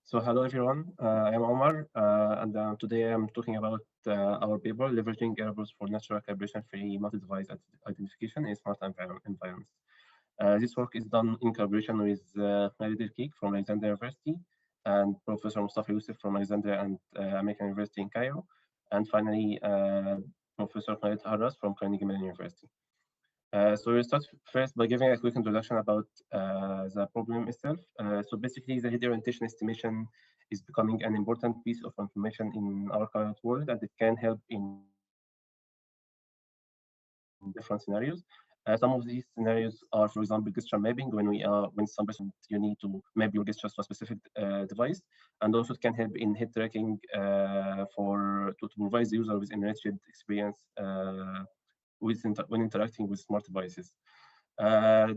So hello everyone, I am Omar, and today I'm talking about our paper leveraging Earables for natural calibration-free multi-device identification in smart environments. This work is done in collaboration with Khalid Keek from Alexandria University and Professor Mustafa Youssef from Alexandria and American University in Cairo, and finally Professor Khalid Harras from Carnegie Mellon University. So we'll start first by giving a quick introduction about the problem itself. So basically, the head orientation estimation is becoming an important piece of information in our current world, and it can help in different scenarios. Some of these scenarios are, for example, gesture mapping when some person you need to map your gestures to a specific device, and also it can help in head tracking to provide the user with enriched experience when interacting with smart devices.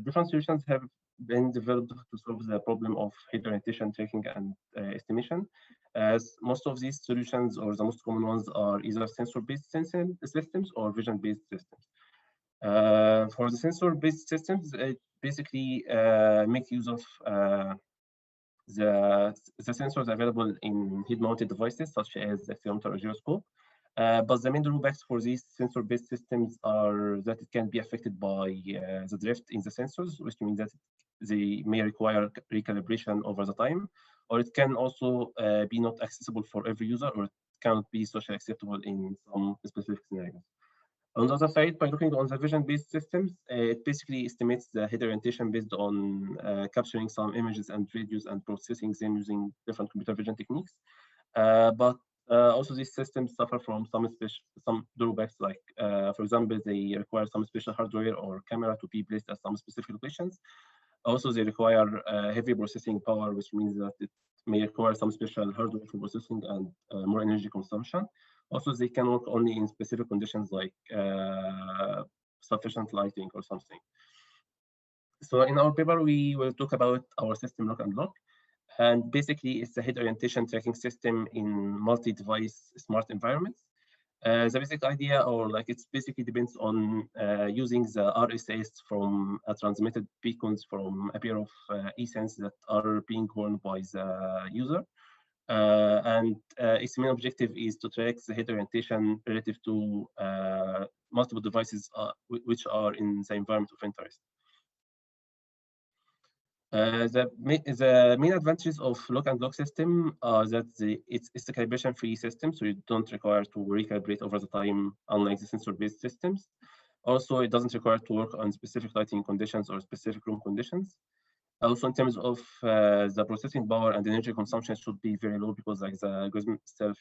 Different solutions have been developed to solve the problem of head orientation tracking and estimation. As most of these solutions, or the most common ones, are either sensor-based systems or vision-based systems. For the sensor-based systems, it basically make use of the sensors available in head-mounted devices, such as the accelerometer or gyroscope. But the main drawbacks for these sensor-based systems are that it can be affected by the drift in the sensors, which means that they may require recalibration over the time, or it can also be not accessible for every user, or it cannot be socially acceptable in some specific scenarios. On the other side, by looking on the vision-based systems, it basically estimates the head orientation based on capturing some images and videos and processing them using different computer vision techniques. But also, these systems suffer from some drawbacks, like, for example, they require some special hardware or camera to be placed at some specific locations. Also, they require heavy processing power, which means that it may require some special hardware for processing and more energy consumption. Also, they can work only in specific conditions like sufficient lighting or something. So in our paper, we will talk about our system lock and lock. And basically, it's a head orientation tracking system in multi-device smart environments. The basic idea, it's basically depends on using the RSS from transmitted beacons from a pair of eSense that are being worn by the user. And its main objective is to track the head orientation relative to multiple devices which are in the environment of interest. The main advantages of lock and lock system are that it's a calibration-free system, so you don't require to recalibrate over the time, unlike the sensor-based systems. Also, it doesn't require to work on specific lighting conditions or specific room conditions. Also, in terms of the processing power and energy consumption should be very low because like the algorithm itself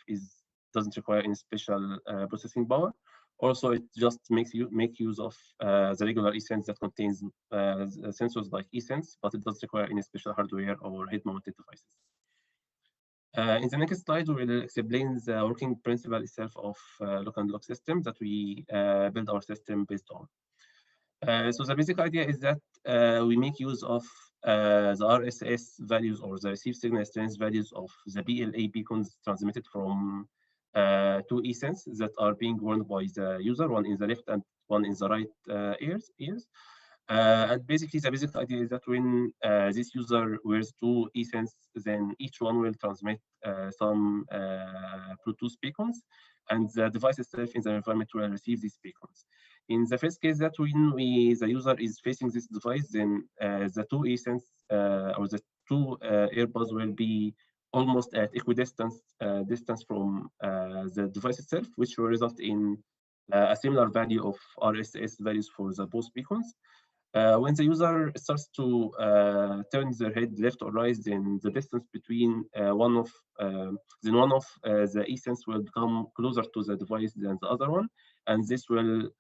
doesn't require any special processing power. Also, it just make use of the regular eSense that contains sensors like eSense, but it doesn't require any special hardware or head-mounted devices. In the next slide, we will explain the working principle itself of lock and lock system that we build our system based on. So the basic idea is that we make use of the RSS values or the received signal strength values of the BLA beacons transmitted from two eSense that are being worn by the user, one in the left and one in the right ears. And basically, the basic idea is that when this user wears two eSense, then each one will transmit some Bluetooth beacons, and the device itself in the environment will receive these beacons. In the first case, that when the user is facing this device, then the two eSense or the two earbuds will be almost at equidistant distance from the device itself, which will result in a similar value of RSS values for the both beacons. When the user starts to turn their head left or right, then the distance between one of the eSense will become closer to the device than the other one, and this will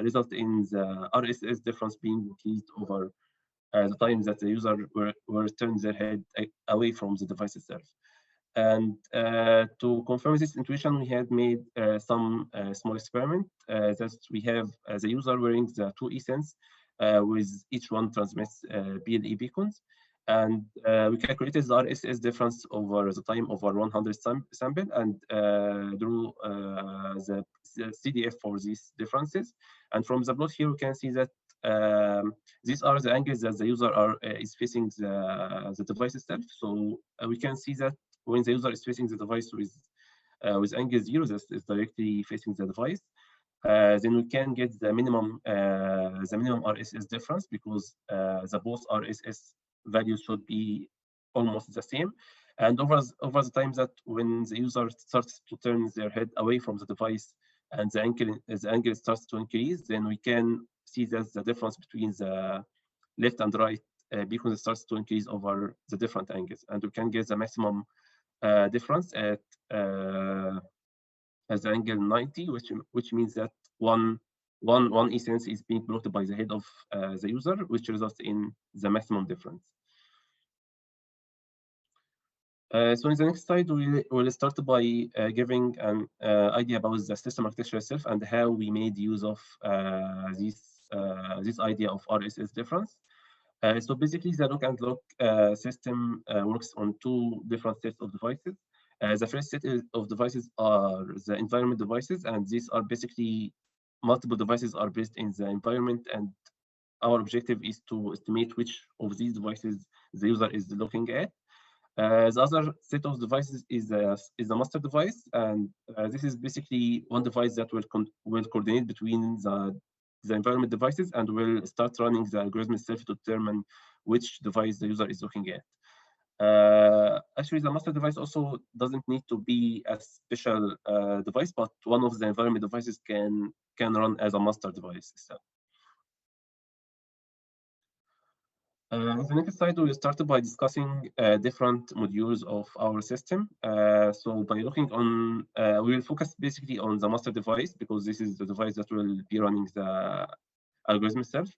result in the RSS difference being increased over the time that the user will turn their head away from the device itself. And to confirm this intuition, we had made some small experiment that we have the user wearing the two eSense with each one transmits BLE beacons. And we calculated the RSS difference over the time over 100 sample and drew the CDF for these differences. And from the plot here, we can see that these are the angles that the user is facing the device itself. So we can see that when the user is facing the device with angle 0, that is directly facing the device, then we can get the minimum RSS difference, because the both RSS values should be almost the same. And over the time that when the user starts to turn their head away from the device and the angle starts to increase, then we can see that the difference between the left and right beacon starts to increase over the different angles, and we can get the maximum difference at as the angle 90, which means that one essence is being blocked by the head of the user, which results in the maximum difference. So in the next slide, we'll start by giving an idea about the system architecture itself and how we made use of this idea of RSS difference. So basically, the lock and lock system works on two different sets of devices. The first set of devices are the environment devices, and these are basically multiple devices are based in the environment, and our objective is to estimate which of these devices the user is looking at. The other set of devices is the master device, and this is basically one device that will coordinate between the environment devices and will start running the algorithm itself to determine which device the user is looking at. Actually, the master device also doesn't need to be a special device, but one of the environment devices can run as a master device itself. On the next slide, we'll start by discussing different modules of our system. So by looking on, we will focus basically on the master device, because this is the device that will be running the algorithm itself.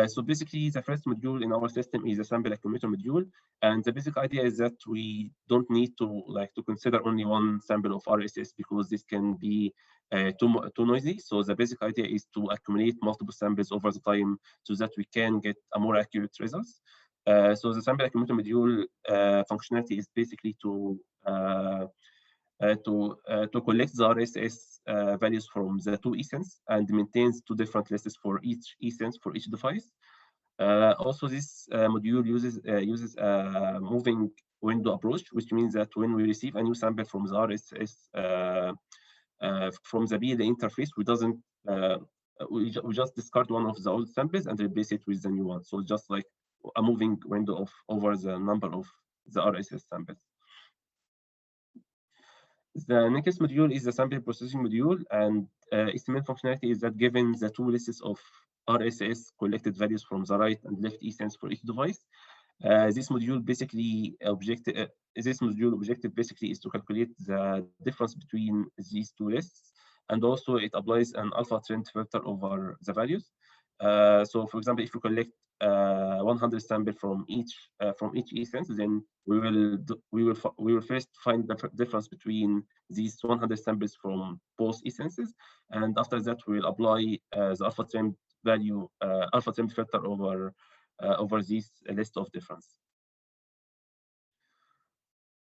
So basically, the first module in our system is a sample accumulator module, and the basic idea is that we don't need to consider only one sample of RSS, because this can be too noisy. So the basic idea is to accumulate multiple samples over the time so that we can get a more accurate results. So the sample accumulator module functionality is basically to collect the RSS values from the two essence and maintains two different lists for each essence for each device. Also, this module uses a moving window approach, which means that when we receive a new sample from the RSS from the BLE interface, we just discard one of the old samples and replace it with the new one. So just like a moving window over the number of the RSS samples. The next module is the sample processing module, and its main functionality is that given the two lists of RSS collected values from the right and left essence for each device, this module objective basically is to calculate the difference between these two lists, and also it applies an alpha trend filter over the values. So, for example, if we collect 100 samples from each essence, then we will first find the difference between these 100 samples from both essences, and after that we will apply the alpha trend value, alpha trend filter over this list of difference.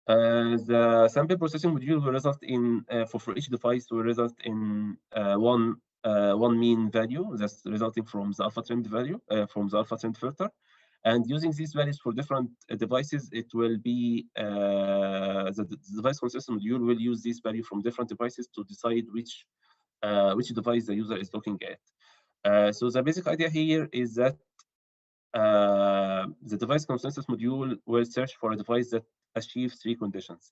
The sample processing module will result in for each device will result in one mean value that's resulting from the alpha trend value from the alpha trend filter, and using these values for different devices, it will be the device consensus module will use this value from different devices to decide which device the user is looking at. So the basic idea here is that the device consensus module will search for a device that achieves three conditions.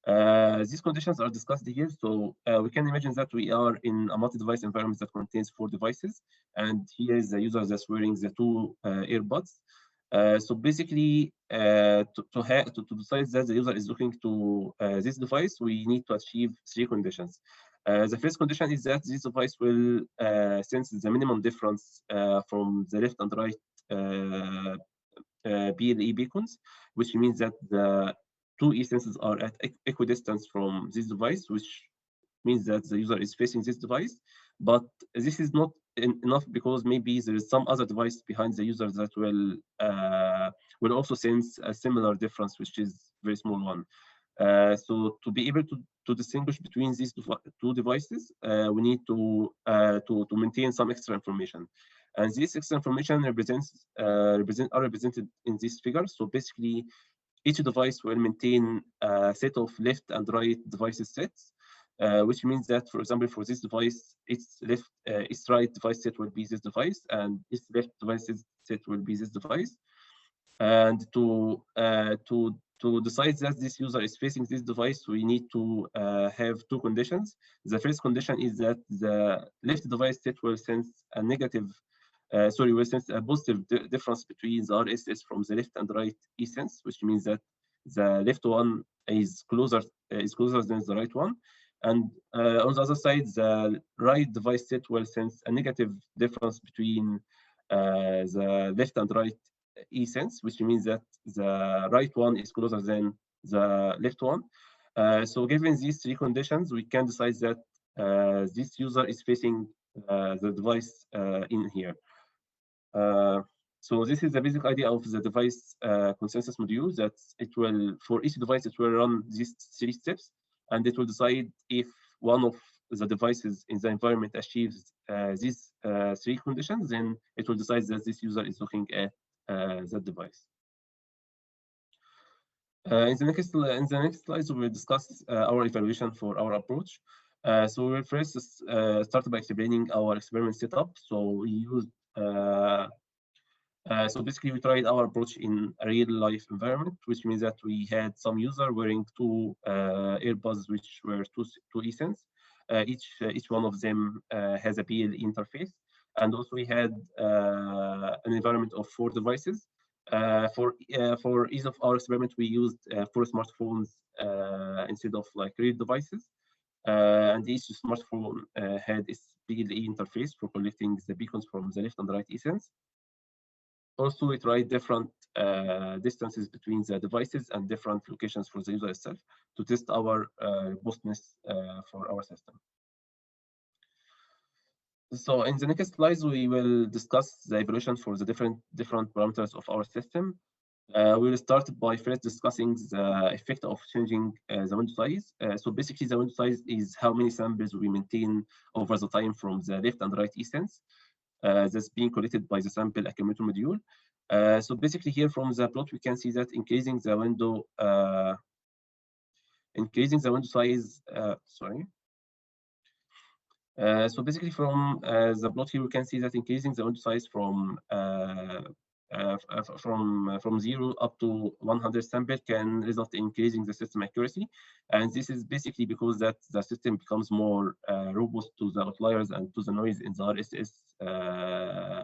These conditions are discussed here. So we can imagine that we are in a multi-device environment that contains 4 devices, and here is the user that's wearing the 2 earbuds. So basically, to decide that the user is looking to this device, we need to achieve 3 conditions. The first condition is that this device will sense the minimum difference from the left and right BLE beacons, which means that the 2 essences are at equidistance from this device, which means that the user is facing this device. But this is not enough, because maybe there is some other device behind the user that will also sense a similar difference, which is a very small one. So to be able to distinguish between these 2 devices, we need to maintain some extra information. And this extra information are represented in this figure. So basically, each device will maintain a set of left and right devices sets, which means that, for example, for this device, its right device set will be this device, and its left devices set will be this device. And to decide that this user is facing this device, we need to have two conditions. The first condition is that the left device set will sense a negative, will sense a positive difference between the RSS from the left and right e-sense, which means that the left one is closer than the right one. And on the other side, the right device set will sense a negative difference between the left and right e-sense, which means that the right one is closer than the left one. So given these three conditions, we can decide that this user is facing the device in here. So this is the basic idea of the device consensus module, that it will, for each device, it will run these three steps, and it will decide if one of the devices in the environment achieves these three conditions, then it will decide that this user is looking at that device. In the next slides, we will discuss our evaluation for our approach. So we will first start by explaining our experiment setup. So we used so basically, we tried our approach in a real-life environment, which means that we had some user wearing two earbuds, which were two eSense. Each one of them has a PL interface, and also we had an environment of 4 devices. For ease of our experiment, we used 4 smartphones instead of like real devices. And each smartphone had its PLE interface for collecting the beacons from the left and right eSense. Also, we tried different distances between the devices and different locations for the user itself to test our robustness for our system. So in the next slides, we will discuss the evaluation for the different parameters of our system. We will start by first discussing the effect of changing the window size. So basically, the window size is how many samples we maintain over the time from the left and right eSense. That's being collected by the sample accumulator module. So basically here from the plot, we can see that increasing the window size, so basically from the plot here, we can see that increasing the window size from 0 up to 100 sample can result in increasing the system accuracy. And this is basically because that the system becomes more robust to the outliers and to the noise in the RSS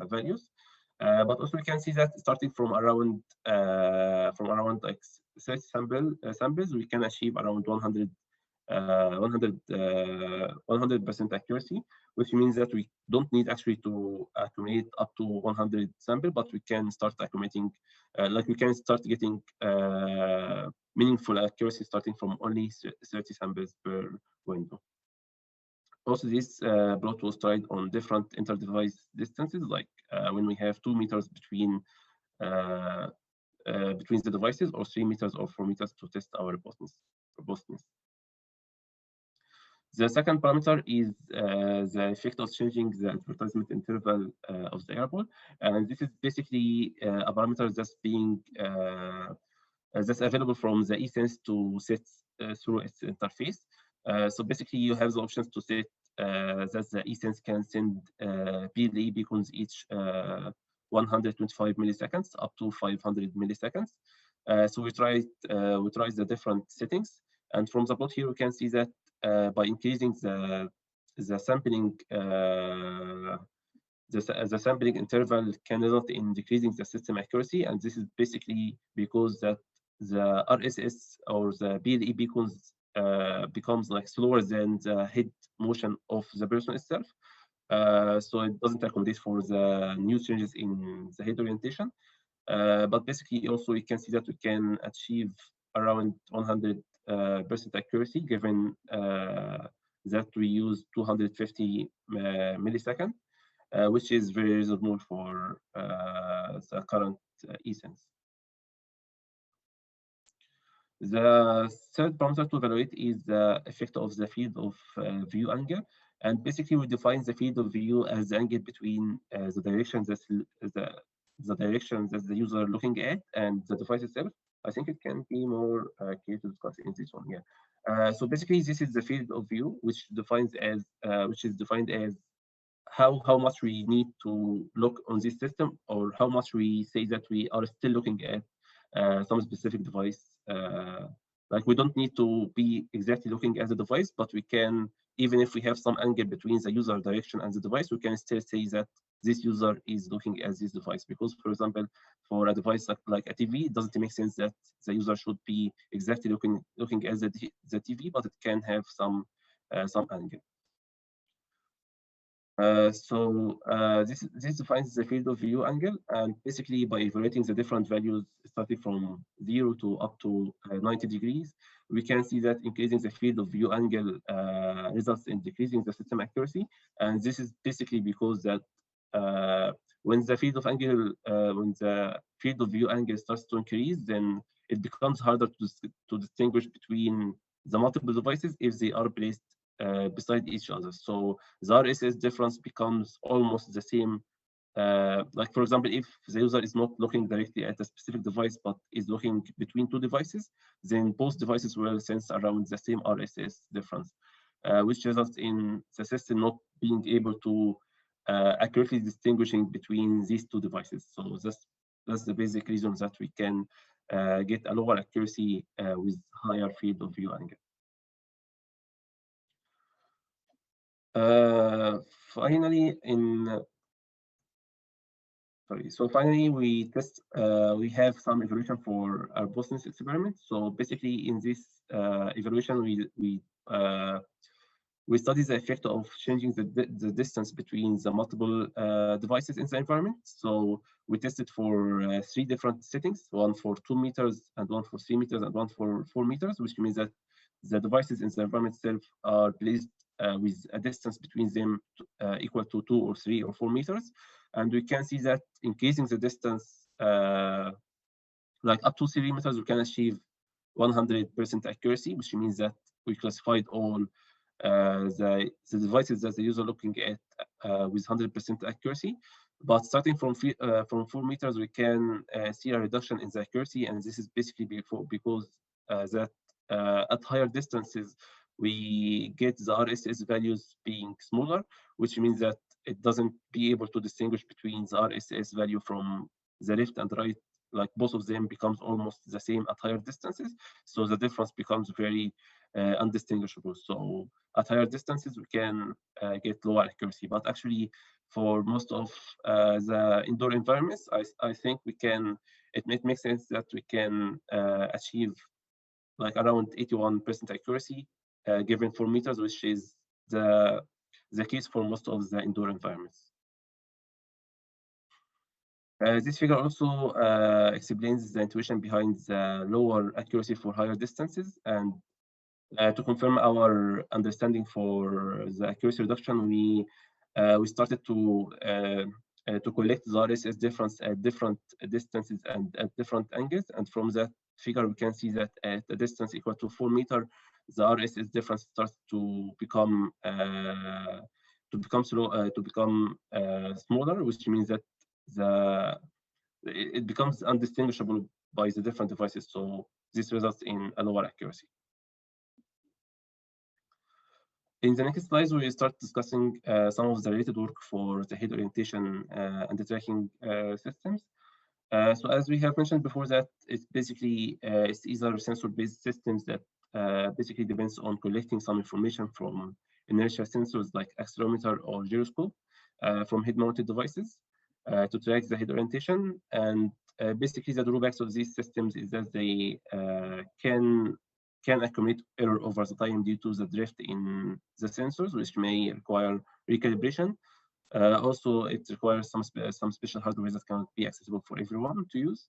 values. But also we can see that starting from around like 30 samples, we can achieve around 100% accuracy, which means that we don't need actually to accumulate up to 100 samples, but we can start accumulating, we can start getting meaningful accuracy starting from only 30 samples per window. Also, this plot was tried on different inter-device distances, like when we have 2 meters between the devices, or 3 meters or 4 meters to test our robustness. The second parameter is the effect of changing the advertisement interval of the Earable, and this is basically a parameter that's being that's available from the eSense to set through its interface. So basically, you have the options to set that the eSense can send PLE beacons each 125 milliseconds up to 500 milliseconds. So we tried the different settings, and from the plot here, we can see that by increasing the sampling the sampling interval can result in decreasing the system accuracy, and this is basically because that the RSS or the PLE beacons becomes like slower than the head motion of the person itself. So it doesn't accommodate for the new changes in the head orientation. But basically, also we can see that we can achieve around 100% accuracy, given that we use 250 milliseconds, which is very reasonable for the current eSense. The third parameter to evaluate is the effect of the field of view angle. And basically, we define the field of view as the angle between the direction that the user looking at and the device itself. I think it can be more clear to discuss in this one. Yeah. So basically, this is the field of view, which is defined as how much we need to look on this system, or how much we say that we are still looking at some specific device. Like we don't need to be exactly looking at the device, but we can, even if we have some angle between the user direction and the device, we can still say that this user is looking at this device. Because, for example, for a device like a TV, it doesn't make sense that the user should be exactly looking at the TV, but it can have some angle. This defines the field of view angle, and basically by evaluating the different values starting from 0 to up to 90 degrees, we can see that increasing the field of view angle results in decreasing the system accuracy. And this is basically because that uh, when the field of view angle starts to increase, then it becomes harder to distinguish between the multiple devices if they are placed beside each other. So the RSS difference becomes almost the same. Like, for example, if the user is not looking directly at a specific device, but is looking between two devices, then both devices will sense around the same RSS difference, which results in the system not being able to accurately distinguishing between these two devices. So that's the basic reason that we can get a lower accuracy with higher field of view angle. Uh, finally, finally, we have some evaluation for our robustness experiment. So basically, in this evaluation, we study the effect of changing the distance between the multiple devices in the environment. So we tested for 3 different settings, one for 2 meters, and one for 3 meters, and one for 4 meters, which means that the devices in the environment itself are placed with a distance between them equal to 2 or 3 or 4 meters. And we can see that increasing the distance like up to 3 meters, we can achieve 100% accuracy, which means that we classified all the devices that the user looking at with 100% accuracy. But starting from 4 meters, we can see a reduction in the accuracy, and this is basically because that at higher distances we get the RSS values being smaller, which means that it doesn't be able to distinguish between the RSS value from the left and right. Like both of them becomes almost the same at higher distances, so the difference becomes very undistinguishable. So at higher distances, we can get lower accuracy. But actually, for most of the indoor environments, I think we can. It makes sense that we can achieve like around 81% accuracy given 4 meters, which is the case for most of the indoor environments. This figure also explains the intuition behind the lower accuracy for higher distances. And to confirm our understanding for the accuracy reduction, we started to collect the RSS difference at different distances and at different angles. And from that figure, we can see that at a distance equal to 4 meters, the RSS difference starts to become smaller, which means that it becomes undistinguishable by the different devices. So this results in a lower accuracy. In the next slides, we start discussing some of the related work for the head orientation and the tracking systems. So as we have mentioned before, that it's basically it's either sensor-based systems that basically depends on collecting some information from inertial sensors like accelerometer or gyroscope from head-mounted devices to track the head orientation. And basically, the drawbacks of these systems is that they can accumulate error over the time due to the drift in the sensors, which may require recalibration. Also, it requires some special hardware that cannot be accessible for everyone to use.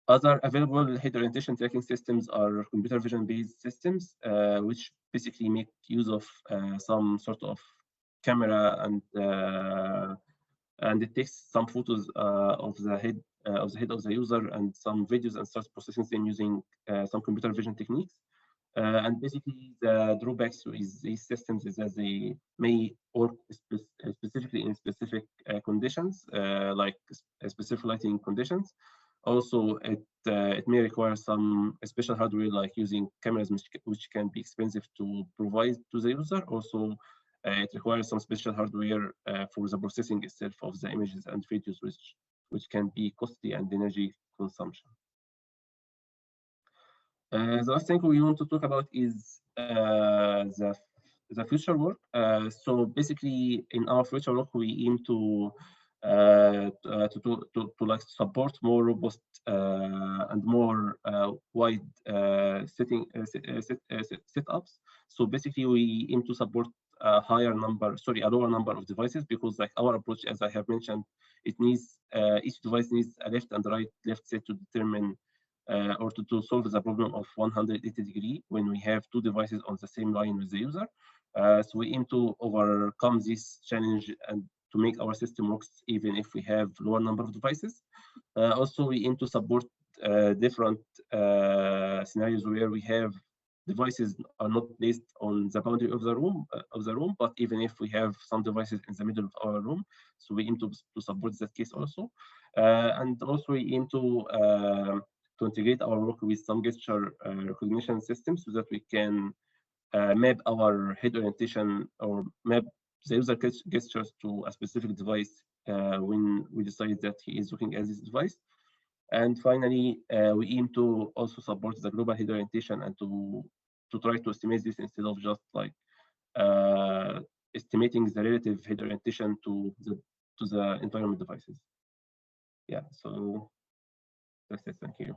Other available head orientation tracking systems are computer vision-based systems, which basically make use of some sort of camera and it takes some photos of the head of the user and some videos and starts processing them using some computer vision techniques. And basically, the drawbacks with these systems is that they may work specifically in specific conditions, like specific lighting conditions. Also, it may require some special hardware, like using cameras, which can be expensive to provide to the user. Also, it requires some special hardware for the processing itself of the images and videos, which can be costly and energy consumption. The last thing we want to talk about is the future work. So basically, in our future work, we aim to like support more robust and more wide setups. So basically, we aim to support a lower number of devices, because like our approach, as I have mentioned, it needs each device needs a left and right left set to determine or to solve the problem of 180 degree when we have two devices on the same line with the user. So we aim to overcome this challenge and to make our system works even if we have lower number of devices. Also, we aim to support different scenarios where we have devices are not placed on the boundary of the room, but even if we have some devices in the middle of our room, so we aim to support that case also. And also we aim to integrate our work with some gesture recognition systems, so that we can map our head orientation or map the user gestures to a specific device when we decide that he is looking at this device. And finally, we aim to also support the global head orientation and to try to estimate this instead of just like estimating the relative head orientation to the environment devices. Yeah, so that's it. Thank you.